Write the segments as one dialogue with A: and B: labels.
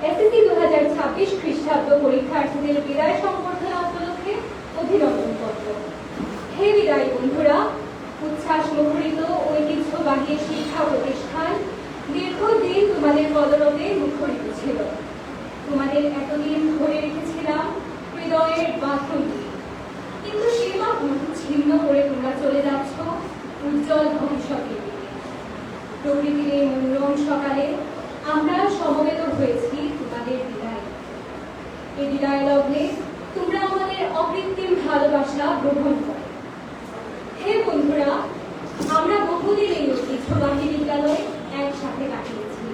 A: SSC 2026 খ্রিস্টাব্দ পরীক্ষার্থীদের বিদায় সংবর্ধনা উপলক্ষে অভিনন্দন পত্র। হে বিদায় বন্ধুরা, উচ্ছ্বাস মুখরিত ঐতিহ্যবাহী শিক্ষা প্রতিষ্ঠান দীর্ঘদিন তোমাদের কদরতে মুখরিত ছিল। তোমাদের এতদিন ধরে রেখেছিলাম হৃদয়ের বাঁধন, কিন্তু সেই বাঁধন ছিন্ন করে তোমরা চলে যাচ্ছ উজ্জ্বল ভবিষ্যতের দিকে। প্রকৃতির এই মনোরম সকালে আমরা সমবেত হয়েছি তোমাদের বিদায়। এই বিদায় লগ্নে তোমরা আমাদের অকৃত্রিম ভালোবাসা গ্রহণ করো। হে বন্ধুরা, আমরা বহুদিন এই ঐতিহ্যবাহী বিদ্যালয়ে একসাথে কাটিয়েছি।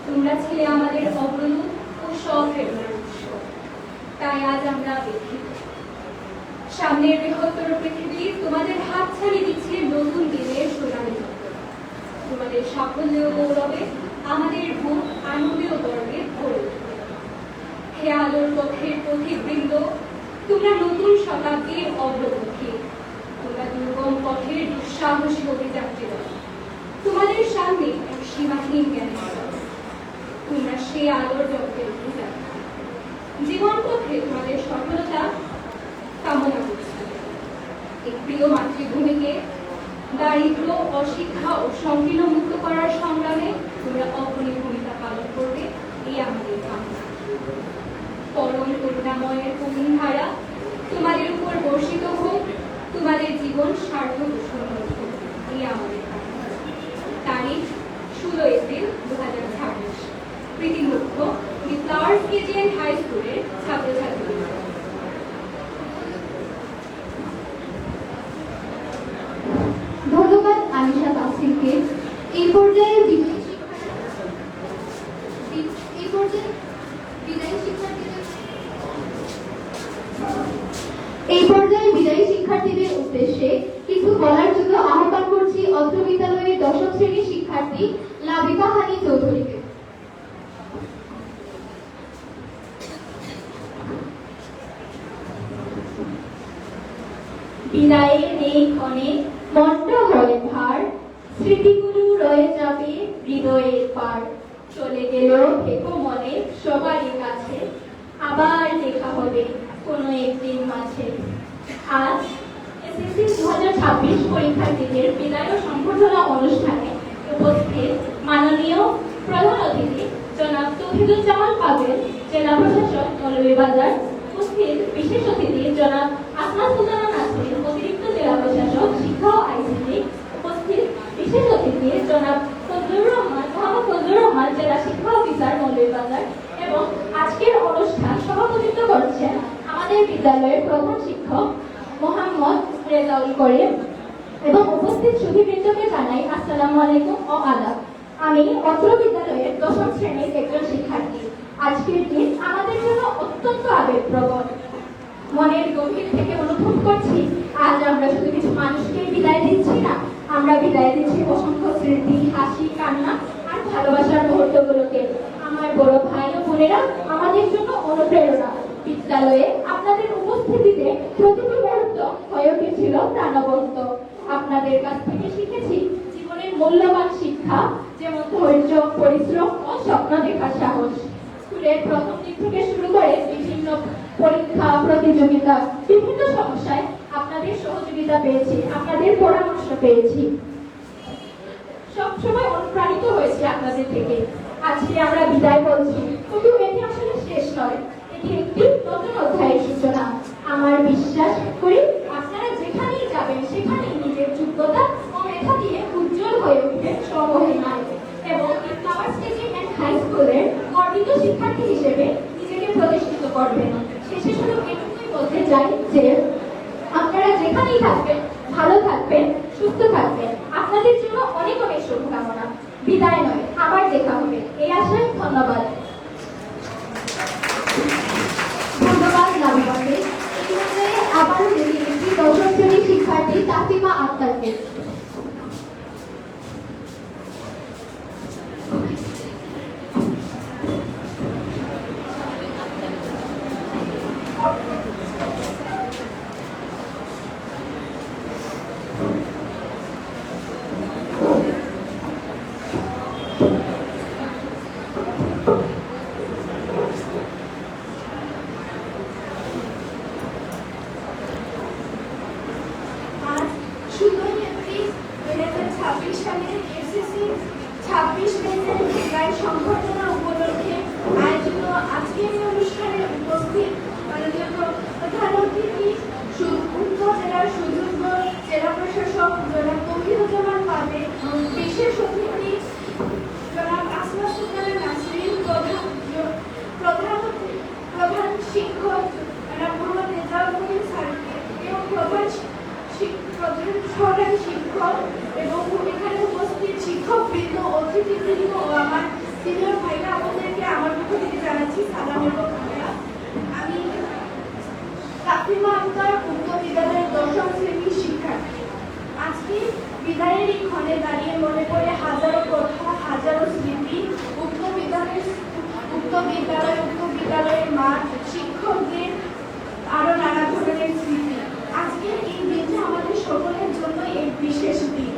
A: তোমরা ছিলে আমাদের অগ্রদূত ও সপ্রেরণার উৎস। তাই আজ আমরা ব্যথিত। সামনের বৃহত্তর পৃথিবী তোমাদের হাতছানি দিচ্ছে নতুন দিনের সোনালী চক্র। তোমাদের সাফল্য ও গৌরবে আমাদের বুক আনন্দে ও গর্বে ভরে উঠবে। হে আলোর পথের পথিকবৃন্দ, তোমরা নতুন শতাব্দীর অগ্রপথী। তোমরা দুর্গম পথের দুঃসাহসী অভিযাত্রীরা। তোমাদের সামনে এক সীমাহীন জ্ঞানের। তোমরা সেই আলোর জগতের অভিযাত্রী। জীবন পথে তোমাদের সফলতা কামনা করছি। এই প্রিয় মাতৃভূমিকে দারিদ্র, অশিক্ষা ও সংকীর্ণ মুক্ত করার সংগ্রামে তোমরা অগ্রণী ভূমিকা পালন করবে, এই আমাদের কামনা। পরম করুণাময়ের করুণধারা তোমাদের উপর বর্ষিত হোক, তোমাদের জীবন সার্থক ও সুন্দর হোক, এই আমাদের কামনা। তারিখ 16 এপ্রিল 2026। প্রীতিমুগ্ধ the flowers KG and high স্কুলের ছাত্রছাত্রী।
B: ধন্যবাদ আনিশা তাসিরকে। এই পর্যায়ে বিদায়ী শিক্ষার্থীদের উদ্দেশ্যে কিছু বলার জন্য আহ্বান করছি অত্র বিদ্যালয়ের 10ম শ্রেণীর শিক্ষার্থী লাবিকা হানি চৌধুরীকে।
C: বিদায়ে নেই ক্ষণে মন্ড হয়ে ভার, স্মৃতিগুলো রয়ে যাবে হৃদয়ের পার। চলে গেলেও থেকো মনে সবারই কাছে, আবার দেখা হবে কোনো একদিন মাঝে। আজ এসএসসি 2026 পরীক্ষার্থীদের বিদায় ও সংবর্ধনা অনুষ্ঠানে উপস্থিত মাননীয় প্রধান অতিথি জনাব তৌহিদুজ্জামান পাবেল, জেলা প্রশাসক মৌলভীবাজার। উপস্থিত বিশেষ অতিথি জনাব আসমাত সুলতানা নাসরিন, অতিরিক্ত জেলা প্রশাসক শিক্ষা ও আইসিটি। উপস্থিত বিশেষ অতিথি জনাব মোহাম্মদ ফজলুর রহমান, জেলা শিক্ষা অফিসার মৌলভীবাজার। এবং আজকের অনুষ্ঠান সভাপতিত্ব করছেন আমাদের বিদ্যালয়ের প্রধান শিক্ষক মোহাম্মদ রেজাউল করিম। এবং উপস্থিত সুধীবৃন্দকে জানাই আসসালামু আলাইকুম ও আদাব। আমি অত্র বিদ্যালয়ের 10ম শ্রেণীর একজন শিক্ষার্থী। আজকের দিন আমাদের জন্য অত্যন্ত আবেগপ্রবণ। মনের গভীর থেকে অনুভব করছি, আজ আমরা শুধু কিছু মানুষকে বিদায় দিচ্ছি না, আমরা বিদায় দিচ্ছি অসংখ্য স্মৃতি, হাসি, কান্না আর ভালোবাসার মুহূর্তগুলোকে। আমার বড় ভাই ও বোনেরা আমাদের জন্য অনুপ্রেরণা। বিদ্যালয়ে আপনাদের উপস্থিতিতে প্রতিটি মুহূর্ত হয়ে উঠেছিল প্রাণবন্ত। আপনাদের কাছ থেকে শিখেছি জীবনের মূল্যবান শিক্ষা, যেমন ধৈর্য, পরিশ্রম ও স্বপ্ন দেখার সাহস। স্কুলের প্রথম দিক থেকে শুরু করে বিভিন্ন পরীক্ষা, প্রতিযোগিতা, বিভিন্ন সমস্যায় আপনাদের সহযোগিতা পেয়েছি, আপনাদের পরামর্শ পেয়েছি। সবসময় অনুপ্রাণিত হয়েছে আপনাদের থেকে। আজকে আমরা বিদায় বলছি, কিন্তু এটি আসলে শেষ নয়, এটি একটি নতুন অধ্যায়ের সূচনা। আমার বিশ্বাস করি আপনারা যেখানেই যাবেন সেখানেই নিজের যোগ্যতা ও মেধা দিয়ে উজ্জ্বল হয়ে উঠবেন স্বমহিমায়। এবং ফ্লাওয়ার্স কেজি এন্ড হাই স্কুলের গর্বিত শিক্ষার্থী হিসেবে নিজেকে প্রতিষ্ঠিত করবেন। শেষে শুধু এটুকুই বলতে চাই যে আপনারা যেখানেই থাকবেন ভালো থাকবেন, সুস্থ থাকবেন। আপনাদের জন্য অনেক অনেক শুভকামনা। বিদায় নয়, আবার দেখা হবে এই আশায়। ধন্যবাদ।
B: ধন্যবাদ লাবিকাকে। এই পর্যায়ে আবারও দেখি একটি 10ম শ্রেণীর শিক্ষার্থী তাফিমা আক্তারকে।
C: ছাদে দাঁড়িয়ে মনে পড়ে হাজারো কথা, হাজারো স্মৃতি, উক্ত বিদ্যালয়ের মাঠ, শিক্ষকদের আরো নানা ধরনের স্মৃতি। আজকের এই দিনটা আমাদের সকলের জন্য এক বিশেষ দিন।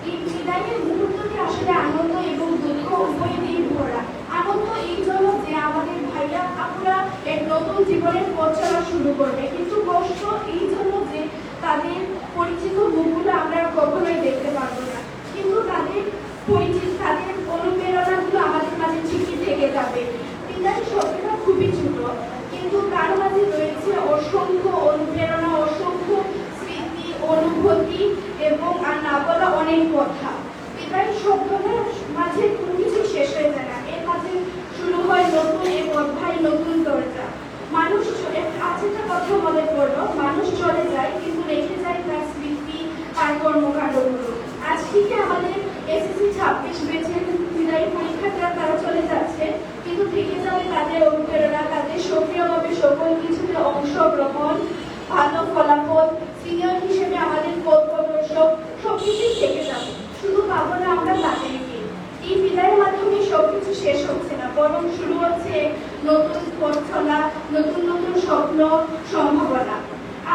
C: এই বিদায়ের মুহূর্তটি আসলে আনন্দ এবং দুঃখ উভয় দিন ভরা। আনন্দ এই জন্য যে আমাদের ভাইয়া আপুরা এক নতুন জীবনের পথ চলা শুরু করবে, কিন্তু কষ্ট এই জন্য যে তাদের পরিচিত মুখগুলো আমরা কখনোই দেখতে পারবো না, কিন্তু তাদের অনুপ্রেরণাগুলো আমাদের মাঝে ঠিকই থেকে যাবে। বিদায় শব্দটা খুবই ছোট, কিন্তু তার মাঝে রয়েছে অসংখ্য অনুপ্রেরণা, অসংখ্য স্মৃতি, অনুভূতি এবং আর না বলা অনেক কথা। বিদায় শব্দটার মাঝে কোনো কিছু শেষ হয়ে যায় না, এর মাঝে শুরু হয় নতুন এক অধ্যায়, নতুন দরজা। মানুষ আজ একটা কথা মনে পড়লো, মানুষ চলে যায় কিন্তু রেখে যায় তার স্মৃতি আর কর্মকাণ্ডগুলো। আজ থেকে আমাদের এসএসসি 26 ব্যাচের বিদায়ী পরীক্ষার্থীরা তারা চলে যাচ্ছে, কিন্তু থেকে যাবে তাদের অনুপ্রেরণা, তাদের সক্রিয়ভাবে সকল কিছুতে অংশগ্রহণ, ভালো ফলাফল, সিনিয়র হিসেবে আমাদের পথ প্রদর্শক সবকিছুই থেকে যাবে। শুধু পাবো না আমরা তাদেরকে। এই বিদায়ের মাধ্যমে সবকিছু শেষ হচ্ছে না, বরং শুরু হচ্ছে নতুন পথ চলা, নতুন নতুন স্বপ্ন, সম্ভাবনা।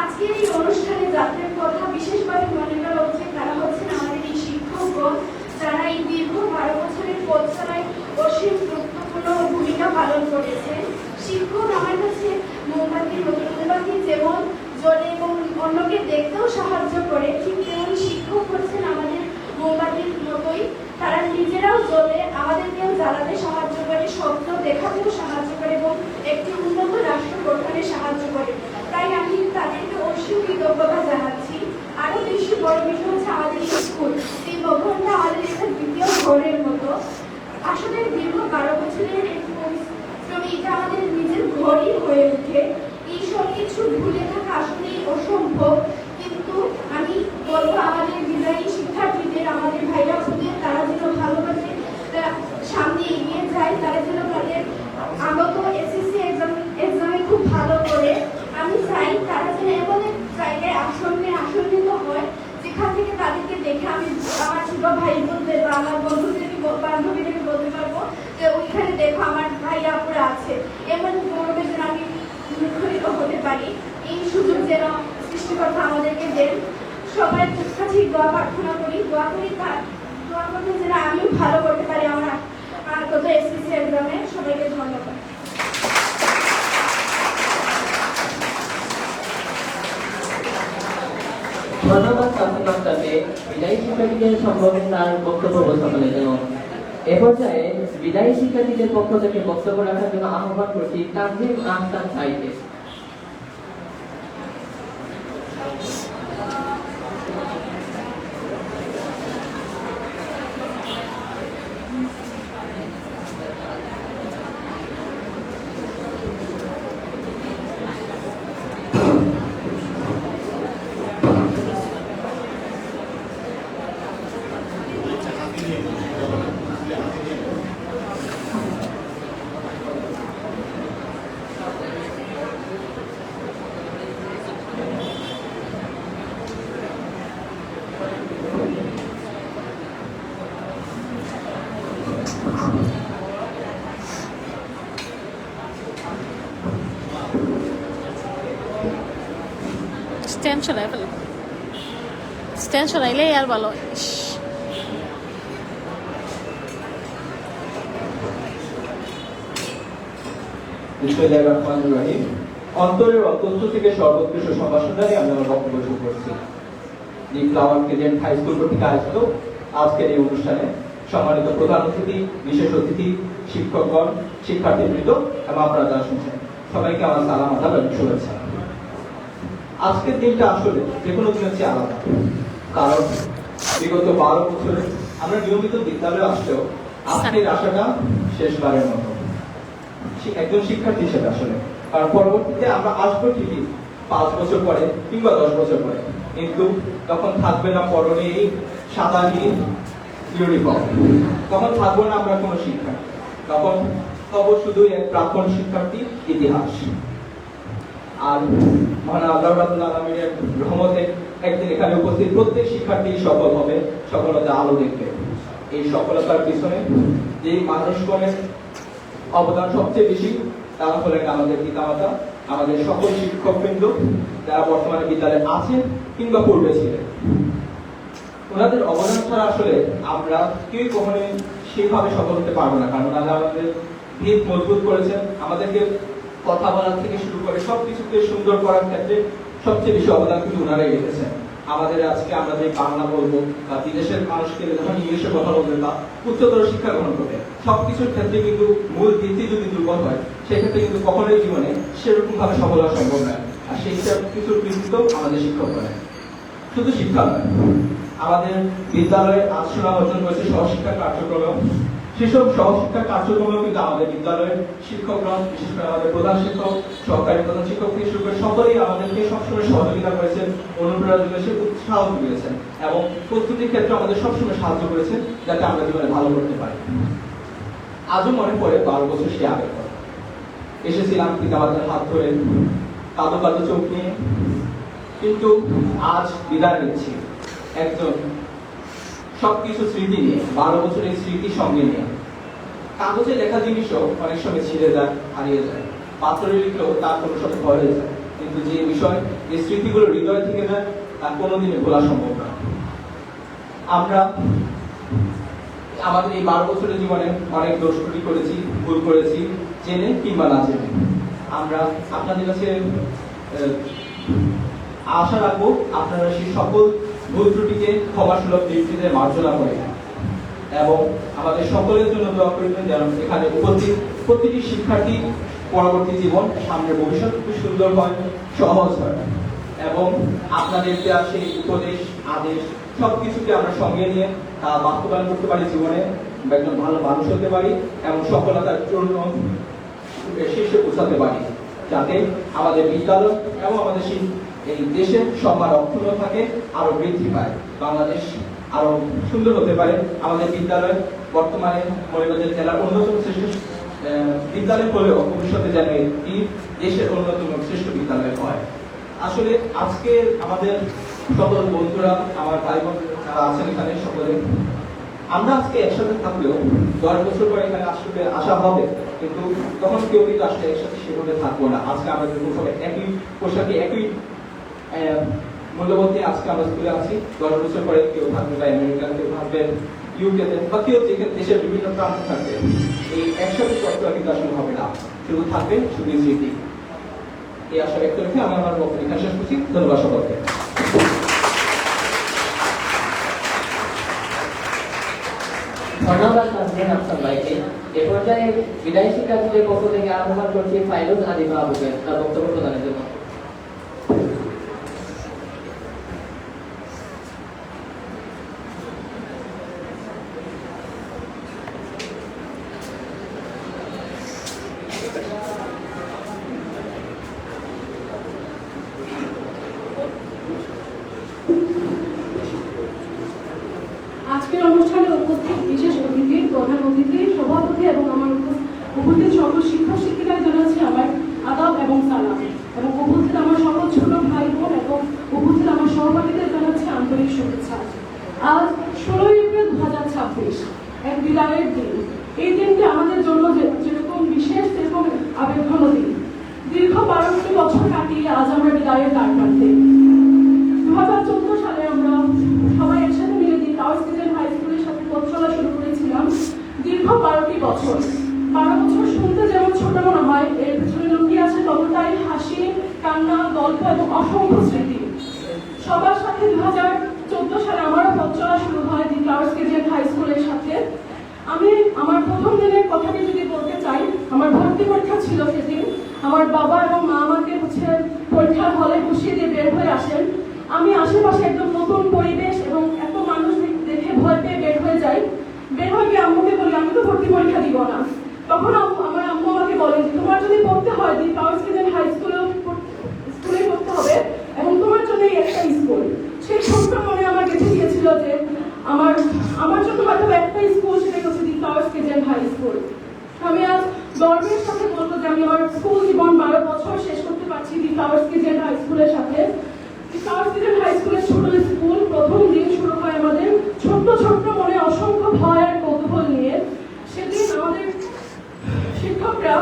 C: আজকের এই অনুষ্ঠানে যাদের কথা বিশেষভাবে মনে করা উচিত তারা হচ্ছেন আমাদের এই শিক্ষকগণ, যারা এই দীর্ঘ 12 বছরের পথ চলায় অসীম গুরুত্বপূর্ণ ভূমিকা পালন করেছে। শিক্ষক আমার কাছে মোমবাতির মতো, মোমবাতি যেমন জ্বলে এবং অন্যকে দেখতেও সাহায্য করে, ঠিক তেমন শিক্ষক হচ্ছেন আমাদের মোমবাতির মতোই। তারা নিজেরাও জ্বলে আমাদেরকেও জ্বালাতে সাহায্য করে, স্বপ্ন দেখাতেও সাহায্য করে এবং একটি উন্নত রাষ্ট্র গঠনে সাহায্য করে। তাই আমি তাদেরকে অবশ্যই কৃতজ্ঞতা জানাচ্ছি। আরো বেশি বড় বিষয় হচ্ছে আমাদের স্কুল, এই ভবনটা আমাদের একটা দ্বিতীয় ঘরের মতো। আসলে দীর্ঘ 12 বছরের একটি পরিশ্রম, এটা আমাদের নিজের ঘরই হয়ে ওঠে। এই সব কিছু ভুলে থাকা আসলেই অসম্ভব, কিন্তু আমি বলবো আমাদের বিদায়ী শিক্ষার্থীদের, আমাদের ভাইরা বোনদের, তারা যেন ভালোভাবে সামনে এগিয়ে যায়, তারা যেন তাদের আগত এসএসসি এক্সামে খুব ভালো করে। আমি চাই তারা যেন এমন এক জায়গায় আসন্নিত হয় যেখান থেকে তাদেরকে দেখে আমি আমার ছোট ভাই বোনদের বা আমার বন্ধুদেরকে, বান্ধবীদেরকে বলতে পারবো যে ওইখানে দেখো আমার ভাই আপুরা আছে। এমন গৌরবে যেন আমি মুখরিত হতে পারি। এই সুযোগ যেন সৃষ্টিকর্তা আমাদেরকে দেন। সবাই কাছে দোয়া প্রার্থনা করি, দোয়া করতে যেন আমিও ভালো করতে পারি আমার আগত এসএসসি এক্সামে। সবাইকে ধন্যবাদ।
D: ধন্যবাদ কাসিম আক্তারকে বিদায়ী শিক্ষার্থীদের সম্পর্কে তার বক্তব্য উপস্থাপনের জন্য। এ পর্যায়ে বিদায়ী শিক্ষার্থীদের পক্ষ থেকে বক্তব্য রাখার জন্য আহ্বান করছি তানজিম আহসান সাইকে।
E: স্ট্যান্ড সরাই ফেলো, স্ট্যান্ড সরাইলে আর ভালো।
F: বিসমিল্লাহির রহমানির রহিম। অন্তরের অন্তস্থ থেকে সর্বোৎকৃষ্ট সম্ভাষণ জানিয়ে আমি আমার বক্তব্য শুরু করছি। জি ফ্লাওয়ার কেজেন্ট হাই স্কুল কর্তৃক আয়োজিত আজকের এই অনুষ্ঠানে সম্মানিত প্রধান অতিথি, বিশেষ অতিথি, শিক্ষকগণ, শিক্ষার্থীবৃন্দ এবং আপনারা যারা শুনছেন সবাইকে আমার সালাম, আদাব এবং শুভেচ্ছা। আজকের দিনটা আসলে যে কোনো দিনের চেয়ে আলাদা, কারণ বিগত 12 বছরে আমরা নিয়মিত বিদ্যালয়ে আসলেও আজকের আশাটা শেষবারের মতো একজন শিক্ষার্থী হিসেবে আসলে। কারণ পরবর্তীতে আমরা আসবো ঠিকই 5 বছর পরে কিংবা 10 বছর পরে, কিন্তু তখন থাকবে না পরনে এই সাদা নীল ইউনিফর্ম, তখন থাকবো না আমরা কোনো শিক্ষা, তখন হবো শুধু এক প্রাক্তন শিক্ষার্থী ইতিহাস। আর মহান আল্লাহ রাব্বুল আলামিনের রহমতে একদিন এখানে উপস্থিত প্রত্যেক শিক্ষার্থী সফল হবে, সফলতা আলো দেখবে। এই সফলতার পিছনে যেই মানুষগণের অবদান সবচেয়ে বেশি তারা হলেন আমাদের পিতামাতা, আমাদের সকল শিক্ষকবৃন্দ যারা বর্তমানে বিদ্যালয়ে আছেন কিংবা পূর্বে ছিলেন। ওনাদের অবদান ছাড়া আসলে আমরা কেউ কখনোই সেভাবে সফল হতে পারবো না, কারণ তারা আমাদের ভিত মজবুত করেছেন, আমাদেরকে কথা বলার থেকে শুরু করে সবকিছুকে সুন্দর করার ক্ষেত্রে সবচেয়ে বেশি অবদান কিন্তু ওনারাই রেখেছেন। আমাদের আজকে আমরা যে বাংলা বলবো বা বিদেশের মানুষকে যখন ইংলিশে কথা বলবে বা উচ্চতর শিক্ষা গ্রহণ করবে, সবকিছুর ক্ষেত্রে কিন্তু মূল ভিত্তি যদি দুর্বল হয় সেক্ষেত্রে কিন্তু কখনোই জীবনে সেরকম ভাবে সফল হওয়া সম্ভব নয়। আর সেই সব কিছুর ভিত্তিতেও আমাদের শিক্ষক করেন। শুধু শিক্ষা নয়, আমাদের বিদ্যালয়ে আশ্রয় অর্জন করেছে সহশিক্ষা কার্যক্রম। সেসব সহশিক্ষা কার্যক্রমে কিন্তু আমাদের বিদ্যালয়ের শিক্ষকগণ, বিশেষ করে আমাদের প্রধান শিক্ষক, সহকারী প্রধান শিক্ষক থেকে শুরু করে সকলেই আমাদেরকে সবসময় সহযোগিতা করেছেন, অনুপ্রেরণা দিয়েছেন, উৎসাহ দিয়েছেন এবং প্রস্তুতির ক্ষেত্রে আমাদের সবসময় সাহায্য করেছেন যাতে আমরা জীবনে ভালো করতে পারি। আজও মনে পড়ে 12 বছর সে আগের কথা। এসেছিলাম পিতামাতার হাত ধরে, কাঁদো কাঁদো চোখ নিয়ে, কিন্তু আজ বিদায় নিচ্ছি একজন সবকিছু স্মৃতি নিয়ে, 12 বছরের স্মৃতি সঙ্গে নিয়ে। কাগজে লেখা জিনিসও অনেক সময় ছিঁড়ে যায়, হারিয়ে যায়, পাথরে লিখলেও তার কোনো সাথে হয়ে যায়, কিন্তু যে বিষয়, যে স্মৃতিগুলো হৃদয় থেকে যায় তা কোনোদিনই ভোলা সম্ভব না। আমরা আমাদের এই 12 বছরের জীবনে অনেক দোষ ত্রুটি করেছি, ভুল করেছি, জেনে কিংবা না জেনে। আমরা আপনাদের কাছে আশা রাখবো আপনারা সেই সকল ভুল ত্রুটিকে ক্ষমাসুলভ দৃষ্টিতে মার্জনা করে এবং আমাদের সকলের জন্য দোয়া করবেন যেন এখানে উপস্থিত প্রতিটি শিক্ষার্থী পরবর্তী জীবন, সামনের ভবিষ্যৎ খুব সুন্দর হয়, সহজ হয় এবং আপনাদের দেওয়া সেই উপদেশ, আদেশ সবকিছুকে আমরা সঙ্গে নিয়ে তা বাস্তবায়ন করতে পারি, জীবনে একজন ভালো মানুষ হতে পারি এবং সফলতার জন্য শীর্ষে পৌঁছাতে পারি, যাতে আমাদের বিদ্যালয় এবং আমাদের এই দেশের সম্মান অক্ষুণ্ণ থাকে, আরো বৃদ্ধি পায়, বাংলাদেশ আরো সুন্দর হতে পারে। আমাদের বিদ্যালয় বর্তমানে মৌলভীবাজার জেলার অন্যতম শ্রেষ্ঠ বিদ্যালয় হলেও ভবিষ্যতে যেন এটি দেশের অন্যতম শ্রেষ্ঠ বিদ্যালয় হয়। আসলে আজকে আমাদের সকল বন্ধুরা, আমার ভাই বোন যারা আছেন এখানে, সকলে আমরা আজকে একসাথে থাকলেও 10 বছর পরে এখানে আসলে আসা হবে, কিন্তু তখন কেউ কিন্তু আসলে একসাথে সেভাবে থাকবো না। আজকে আমরা সবাই একই পোশাকে, একই মূল্যবোধ নিয়ে আজকে আমরা স্কুলে আছি। 10 বছর পরে কেউ থাকবে বা আমেরিকা, কেউ থাকবে ইউকেতে, বা কেউ যেখানে দেশের বিভিন্ন প্রান্তে থাকবে। এই একসাথে চর্চা কিন্তু আসলে হবে না, শুধু থাকবে শুধু স্মৃতি। এই আশা ব্যক্ত রেখে আমি আমার বক্তব্য এখানে শেষ করছি। ধন্যবাদ সকলকে।
D: ধন্যবাদ নাজনীন আফসার ভাইকে। এ পর্যায়ে বিদায়ী শিক্ষার্থীদের পক্ষ থেকে আহ্বান করছি ফাইরুজ আদিবা আবুকে তার বক্তব্য প্রদানের জন্য।
G: আজকের অনুষ্ঠানে উপস্থিত বিশেষ অতিথি, প্রধান অতিথি, সভাপতি এবং আমার উপস্থিত সকল শিক্ষক শিক্ষিকা জানাচ্ছি আমার আদাব এবং সালাম, এবং উপস্থিত আমার সকল ছোট ভাই বোন এবং উপস্থিত আমার সহপাঠীদের জানাচ্ছি আন্তরিক শুভেচ্ছা। আজ 16 এপ্রিল 2026, এক বিদায়ের দিন। এই দিনটি আমাদের জন্য যেরকম বিশেষ সেরকম আবেগঘন দিন। দীর্ঘ 12টি বছর কাটিয়ে আজ আমরা বিদায়ের দ্বার প্রান্তে। 2014 সালে আমরা সবাই একসাথে মিলে দিন টাওয়ার্স হাই স্কুলের সাথে পথ চলা শুরু করেছিলাম। দীর্ঘ 12টি বছর। 12 বছর শুনতে যেমন ছোট মনে হয়, এর পেছনে লুকিয়ে আছে ততটাই হাসি, কান্না, গল্প এবং অসংখ্য স্মৃতি। সবার সাথে 2014 সালে আমারও পথ চলা শুরু হয় দিন টাওয়ার্স হাই স্কুলের সাথে। আমি আমার প্রথম দিনের কথাটি যদি বলতে চাই, আমার ভর্তি পরীক্ষা ছিল সেদিন। আমার বাবা এবং মা আমাকে পরীক্ষার হলে বসিয়ে দিয়ে বের হয়ে আসেন। আমি আশেপাশে একদম নতুন পরিবেশ এবং এত মানুষ দেখে ভয় পেয়ে বের হয়ে যাই। বের হয়ে গিয়ে আম্মুকে বলি আমি তো ভর্তি পরীক্ষা দিব না। তখন আমার আম্মু আমাকে বলে যে তোমার যদি পড়তে হয় দিন টাওয়ার্স হাই স্কুলে পড়তে হবে এবং তোমার জন্য একটা স্কুল। সেই ছোট্ট মনে আমার গেঁথে গিয়েছিল যে আমার জন্য হয়তো একটা স্কুল, সেটা হচ্ছে দিন টাওয়ার্স হাই স্কুল। আমি আজ গর্বের সাথে বলবো যে আমি আমার স্কুল জীবন 12 বছর শেষ করতে পারছি দি ফ্লাওয়ার্স কিজেন হাই স্কুলের সাথে। দি ফ্লাওয়ার্স কিজেন হাই স্কুলের ছোট স্কুল, প্রথম দিন শুরু হয় আমাদের ছোট্ট ছোট্ট মনে অসংখ্য ভয় আর কৌতূহল নিয়ে। সেদিন আমাদের শিক্ষকরা,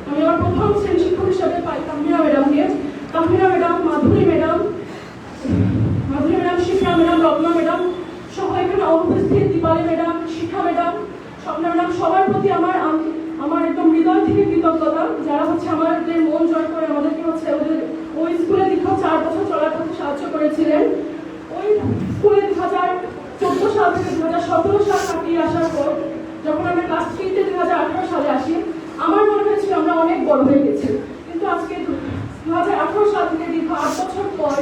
G: আমি আমার প্রথম শ্রেণী শিক্ষক হিসাবে পাই তাহমিনা ম্যাডামকে। তাহমিনা ম্যাডাম, মাধুরী ম্যাডাম, শিক্ষা ম্যাডাম, রত্না ম্যাডাম সহ এখানে অনুপস্থিত দীপালি ম্যাডাম, শিক্ষা ম্যাডাম, স্বপ্না ম্যাডাম, সবার প্রতি আমার একদম হৃদয় থেকে কৃতজ্ঞতা, যারা হচ্ছে আমাদের মন জয় করে আমাদেরকে হচ্ছে ওই স্কুলে দীর্ঘ 4 বছর চলার পথে সাহায্য করেছিলেন। ওই স্কুলে 2014 সাল থেকে 2017 সাল কাটিয়ে আসার পর যখন আমরা ক্লাস 3-তে 2018 সালে আসি, আমার মনে হয়েছিল আমরা অনেক বড় হয়ে গেছি। কিন্তু আজকে 2018 সাল থেকে দীর্ঘ 8 বছর পর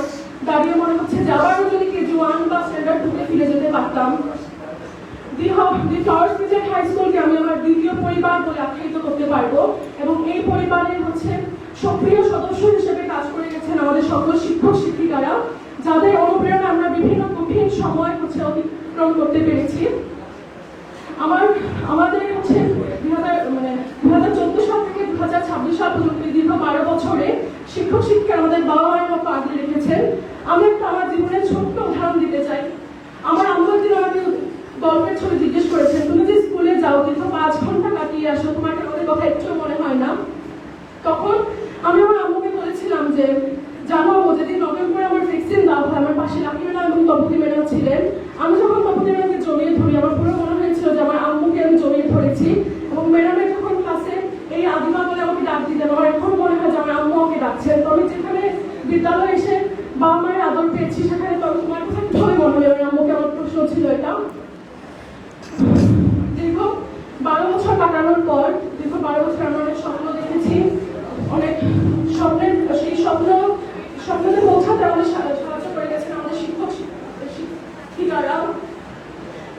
G: দাঁড়িয়ে মনে হচ্ছে যাবারও যদি কেজি 1 বা স্ট্যান্ডার্ড 2-তে ফিরে যেতে পারতাম। দি ফ্লাওয়ার্স কিজেন হাই স্কুলকে আমি আমার দ্বিতীয় পরিবার বলে আখ্যায়িত করতে পারবো, এবং এই পরিবারের হচ্ছে সক্রিয় সদস্য হিসেবে কাজ করে গেছেন আমাদের সকল শিক্ষক শিক্ষিকারা, যাদের অনুপ্রেরণা আমরা বিভিন্ন কঠিন সময় হচ্ছে অতিক্রম করতে পেরেছি। আমাদের হচ্ছে 2014 সাল থেকে 2026 সাল পর্যন্ত দীর্ঘ 12 বছরে শিক্ষক শিক্ষা আমাদের বাবা মায়ের মতো আগলে রেখেছেন। আমি একটা আমার জীবনের ছোট্ট উদাহরণ দিতে চাই। আমার আম্মু একদিন আমাকে গল্পের ছবি জিজ্ঞেস করেছেন, তুমি যে স্কুলে যাও দীর্ঘ 5 ঘন্টা কাটিয়ে আসো, তোমার আমাদের কথা একটু মনে হয় না? তখন আমি আমার আম্মুকে বলেছিলাম যে জানো, যেদিন নভেম্বরে আমার ভ্যাকসিন দেওয়া হয়, আমার পাশে লাকি ম্যাডাম এবং তপতি ম্যাডাম ছিলেন। আমি যখন তপতি ম্যাডামকে জড়িয়ে ধরি, আমার পুরো মনে হয়েছিল যে আমার আম্মুকে আমি জড়িয়ে ধরেছি, এবং ম্যাডামের যখন ক্লাসে এই আদিমা বলে আমাকে ডাক দিতেন, আমার এখন মনে হয় যে আমার আম্মু আমাকে ডাকছেন। তো আমি যেখানে বিদ্যালয়ে এসে বাবা মায়ের আদর পেয়েছি, সেখানে তো তোমার কথা কিভাবে মনে হয় আমার আম্মুকে, আমার প্রশ্ন ছিল এটা। দীর্ঘ 12 বছর কাটানোর পর, দীর্ঘ 12 বছর আমরা অনেক স্বপ্ন দেখেছি, অনেক স্বপ্নের সেই স্বপ্নতে পৌঁছাতে আমাদের সাহায্য করে গেছেন আমাদের শিক্ষক শিক্ষিকারা।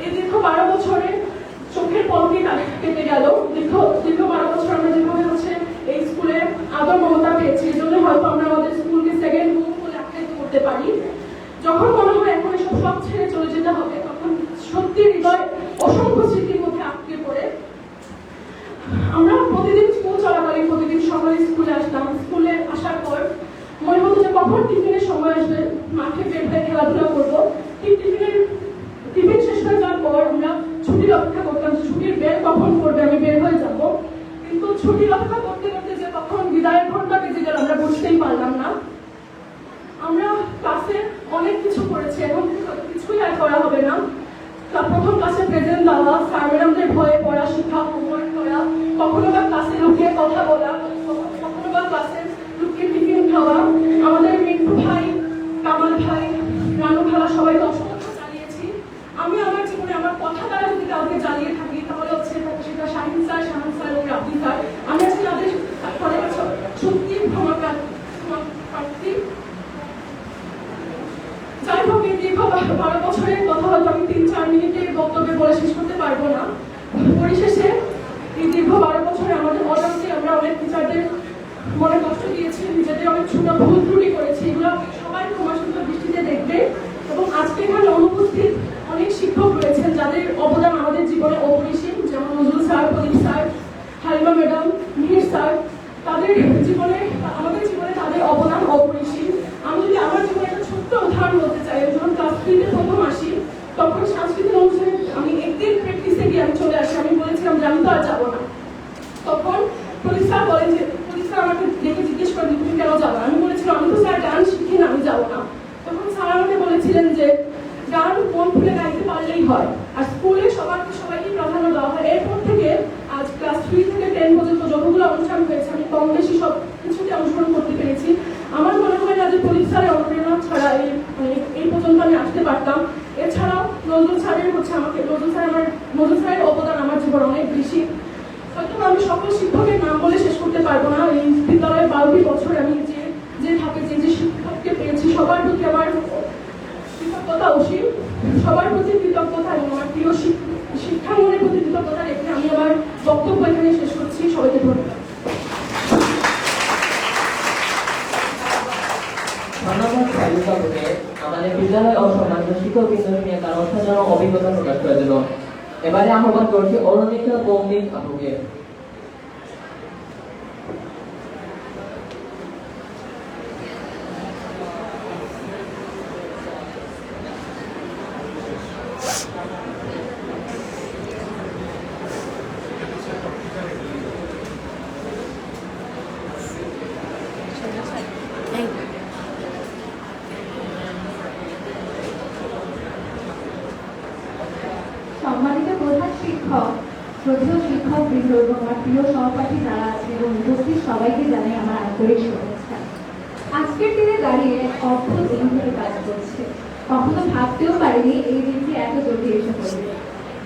G: এই দীর্ঘ 12 বছরে চোখের পলকে কেটে গেল। দীর্ঘ 12 বছর আমরা যেভাবে হচ্ছে এই স্কুলে আদর মমতা পেয়েছি, এই জন্য হয়তো আমরা আমাদের স্কুলকে সেকেন্ড হোম বলে আখ্যায়িত করতে পারি। যখন মনে হয় এখন এসব সব ছেড়ে চলে যেতে হবে, তখন সত্যি হৃদয় অসংখ্য স্মৃতির মধ্যে আটকে পড়ে। আমরা প্রতিদিন স্কুল চলাকালীন প্রতিদিন সকালে স্কুলে আসতাম। স্কুলে আসার পর মনে হতো যে কখন টিফিনের সময় আসবে, মাঠে বের হয়ে খেলাধুলা করবো। টিফিন শেষ হয়ে যাওয়ার পর আমরা ছুটির অপেক্ষা করতাম, ছুটির বের কখন করবে, আমি বের হয়ে যাব। কিন্তু ছুটির অপেক্ষা করতে করতে যে কখন বিদায়ের ঘন্টা বেজে গেল আমরা বুঝতেই পারলাম না। আমরা ক্লাসে অনেক কিছু করেছি, এখন কিছুই আর করা হবে না। প্রথম ক্লাসে প্রেজেন্ট দেওয়া, স্যার ম্যাডামদের ভয়ে পড়া, শিক্ষা হোমওয়ার্ক করা, কখনো বা ক্লাসে লুকিয়ে কথা বলা, কখনো বা ক্লাসে লুকিয়ে টিফিন খাওয়া। আমাদের মিন্টু ভাই, কামাল ভাই, রানু ভাইয়া সবাই অসংখ্য চালিয়েছি। আমি আমার জীবনে আমার কথা দ্বারা যদি কাউকে জ্বালিয়ে থাকি, তাহলে হচ্ছে সেটা শাহিন স্যার, শাহান স্যার এবং রাব্বি স্যার। আমি আজকে তাদের ফলে সত্যি ক্ষমা প্রার্থী। যাই হোক, এই দীর্ঘ 12 বছরের কথা হয়তো আমি 3-4 মিনিটে বক্তব্যে বলে শেষ করতে পারবো না। পরিশেষে এই দীর্ঘ 12 বছরে আমাদের অজান্তে আমরা অনেক টিচারদের মনে কষ্ট দিয়েছি, নিজেদের অনেক ছোট ভুল ত্রুটি করেছি, এগুলো সবাই ক্ষমাসুন্দর দৃষ্টিতে দেখবে। এবং আজকে এখানে অনুপস্থিত অনেক শিক্ষক রয়েছেন যাদের অবদান আমাদের জীবনে অপরিসীম, যেমন Nazrul sir, Pradip sir, Halima madam, Mihir sir. আমাদের জীবনে তাদের অবদান অপরিসীম। আমি যদি আমার জীবনে একটা ছোট্ট উদাহরণ বলতে চাই, যখন ক্লাস 3-তে প্রথম আসি, তখন সাংস্কৃতিক অনুষ্ঠানে আমি একদিন প্র্যাকটিসে গিয়ে আমি চলে আসি। আমি বলেছিলাম যে আমি তো আর যাবো না। তখন প্রদীপ স্যার বলেন যে, প্রদীপ স্যার আমাকে দেখে জিজ্ঞেস করেন তুমি কেন যাবো? আমি বলেছিলাম আমি তো স্যার গান শিখি না, আমি যাবো না। তখন স্যার আমাকে বলেছিলেন যে গান মন খুলে গাইতে পারলেই হয়, আর স্কুলে সবাইকে প্রাধান্য দেওয়া হয়। এরপর থেকে আজ ক্লাস 3 থেকে 10 পর্যন্ত যতগুলো অনুষ্ঠান হয়েছে আমি কম বেশি সব কিছুতে অংশগ্রহণ করতে পেরেছি। আমার মনে হয় না যে প্রদীপ স্যারের অনুপ্রেরণা ছাড়া এই পর্যন্ত আমি আসতে পারতাম। এছাড়াও নজরুল স্যারের অবদান আমার জীবন অনেক বেশি। হয়তো আমি সকল শিক্ষকের নাম বলে শেষ করতে পারবো না। এই বিদ্যালয়ে 12টি বছর আমি যে শিক্ষককে পেয়েছি, সবার প্রতি আমার কৃতজ্ঞতা অসীম। সবার প্রতি কৃতজ্ঞতা এবং আমার প্রিয় শিক্ষাঙ্গনের প্রতি কৃতজ্ঞতা রেখে আমি আমার বক্তব্য এখানে শেষ করছি। সবাইকে ধন্যবাদ।
D: আমাদের বিদ্যালয় ও সম্মানিত শিক্ষকবৃন্দ নিয়ে তার অসাধারণ অভিজ্ঞতা প্রকাশ করে দিল। এবারে আহ্বান করছি অরুণিকা ভৌমিক আপুকে।
B: কেন্দ্র এবং আমার প্রিয় সহপাঠী যারা আছে এবং উপস্থিত সবাইকে জানাই আমার আন্তরিক শুভেচ্ছা। আজকের দিনে দাঁড়িয়ে অদ্ভুত দিনগুলো কাজ করছে। কখনো ভাবতেও পারিনি এই দিনটি এত জলদি এসে পড়বে।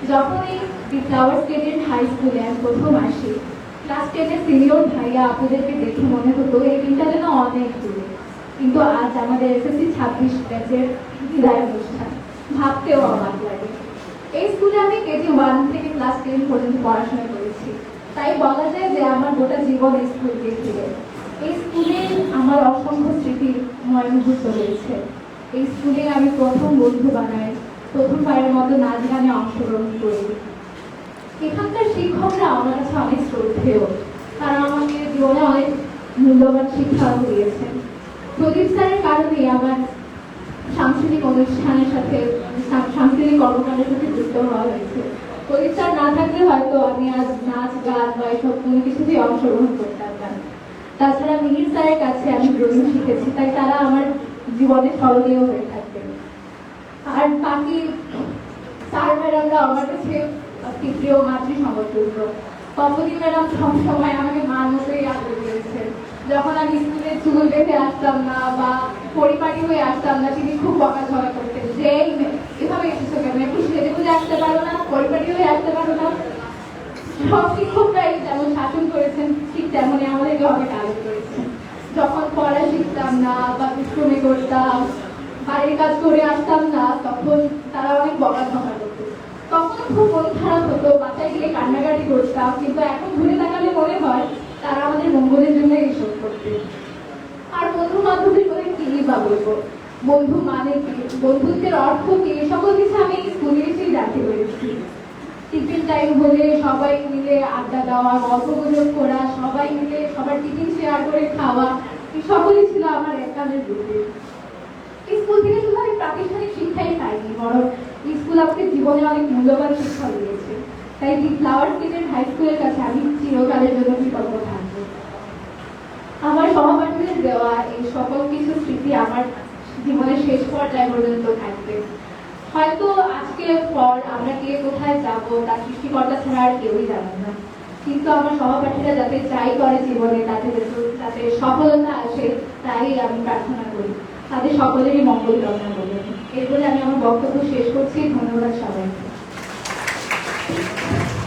B: যখন এই দি ফ্লাওয়ার স্টেডিয়াম হাই স্কুলে আমি প্রথম আসি, ক্লাস 10-এর সিনিয়র ভাইয়া আপুদেরকে দেখে মনে হতো এই দিনটা যেন অনেক দূরে। কিন্তু আজ আমাদের SSC 26 ব্যাচের বিদায় অনুষ্ঠান, ভাবতেও অবাক লাগে। এই স্কুলে আমি কেজি 1 থেকে ক্লাস 10 পর্যন্ত পড়াশোনা করেছি, তাই বলা যায় যে আমার গোটা জীবন এই স্কুলকে ঘিরে। এই স্কুলে আমার অসংখ্য স্মৃতি ময়মুহূর্ত রয়েছে। এই স্কুলে আমি প্রথম বন্ধু বানাই, প্রথমবারের মতো নাচ গানে অংশগ্রহণ করি। এখানকার শিক্ষকরা আমার কাছে অনেক শ্রদ্ধেয়, তারা আমাকে জীবনে অনেক মূল্যবান শিক্ষা দিয়েছেন। প্রদীপ স্যারের কারণে আমার সাংস্কৃতিক অনুষ্ঠানের সাথে সাংস্কৃতিক কর্মকাণ্ডের সাথে যুক্ত হওয়া হয়েছে। প্রদীপ স্যার না থাকলে হয়তো আমি আজ নাচ গান বা এসব কোনো কিছুতেই অংশগ্রহণ করতাম না। তাছাড়া মিহির স্যারের কাছে আমি ড্রয়িং শিখেছি, তাই তারা আমার জীবনে স্মরণীয় হয়ে থাকবে। আর বাকি স্যার ম্যাডামরা আমার কাছে একটি প্রিয় মাতৃ সমতুল্য। পম্পতি ম্যাডাম সবসময় আমাকে মার মতোই আদর দিয়েছেন। যখন আমি স্কুলে চুল বেঁধে আসতাম না বা পরিপাটি হয়ে আসতাম না, তিনি খুব বকাঝকা করতেন যে এভাবে এসেছো কেন, একটু সেজে বুঝে আসতে পারো না, পরিপাটি হয়ে আসতে পারো না। সব শিক্ষকরাই যেমন শাসন করেছেন, ঠিক তেমনই আমাদেরকে অনেক আদর করেছেন। যখন পড়া শিখতাম না বা দুষ্টুমি করতাম, বাড়ির কাজ করে আসতাম না, তখন তারা অনেক বকাঝকা করতো। তখন খুব মন খারাপ হতো, বাসায় গিয়ে কান্নাকাটি করতাম, কিন্তু এখন ঘুরে তাকালে মনে হয় তারা আমাদের মঙ্গলের জন্য এইসব করতে। আর বন্ধু বান্ধবীর কথা কি বা বলবো, বন্ধু মানে কি, বন্ধুত্বের অর্থ কি, সকল কিছু আমি স্কুলে এসেই জানতে পেরেছি। টিফিন টাইম হলে সবাই মিলে আড্ডা দেওয়া, গল্প গুজব করা, সবাই মিলে সবার টিফিন শেয়ার করে খাওয়া, এই সকলই ছিল আমার এককালের রুটিন। স্কুল থেকে শুধু আমি প্রাতিষ্ঠানিক শিক্ষাই পাইনি, বরং স্কুল আমাকে জীবনে অনেক মূল্যবান শিক্ষা দিয়েছে। তাই দি ফ্লাওয়ার স্টেডিয়াম হাই স্কুলের কাছে আমি চিরকালের জন্য কৃতজ্ঞ থাকবো। আমার সহপাঠীদের দেওয়া এই সকল কিছু স্মৃতি আমার জীবনের শেষ পর্যায়ে পর্যন্ত থাকবে। হয়তো আজকের পর আমরা কে কোথায় যাব তা সৃষ্টিকর্তা ছাড়া আর কেউই জানেন না, কিন্তু আমার সহপাঠীরা যাতে ট্রাই করে জীবনে, যাতে সফলতা আসে, তাই আমি প্রার্থনা করি। তাদের সকলেরই মঙ্গল কামনা করবেন। এর বলে আমি আমার বক্তব্য শেষ করছি। ধন্যবাদ সবাইকে।